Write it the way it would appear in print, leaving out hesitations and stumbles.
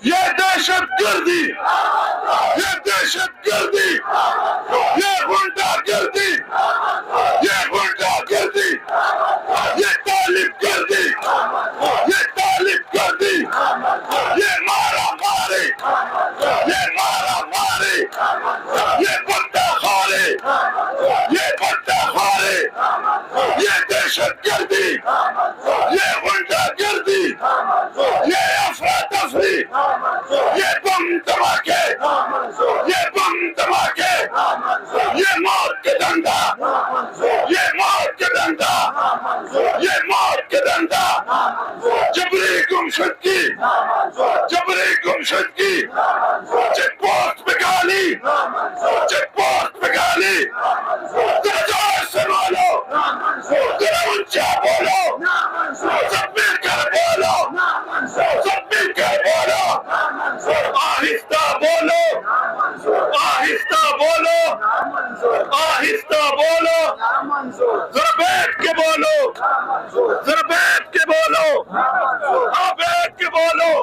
یہ دہشت گردی، یہ دہشت گردی، یہ غنڈہ گردی، یہ غنڈہ گردی، یہ طالب گردی، یہ طالب گردی، یہ مارا مارے، یہ مارا مارے، یہ بندہ خارے، یہ بندہ خارے، یہ دہشت گردی، یہ غنڈہ گردی، یہ افراتفری، یہ بم دھماکے، یہ بم دھماکے، یہ موت کے ڈنڈا، یہ موت کے ڈنڈا، یہ موت کے ڈنڈا، جبری گمشدگی، جبری گمشدگی، چیک پوسٹ پہ گالی، چیک پوسٹ پہ گالی، ذرا زور سے بولو، ذرا اونچا بولو، سب مل کر بولو، سب مل کر بولو، آہستہ بولو، آہستہ بولو، آہستہ بولو، ذرا بیٹھ کے بولو، ذرا بیٹھ کے بولو، بیٹھ کے بولو،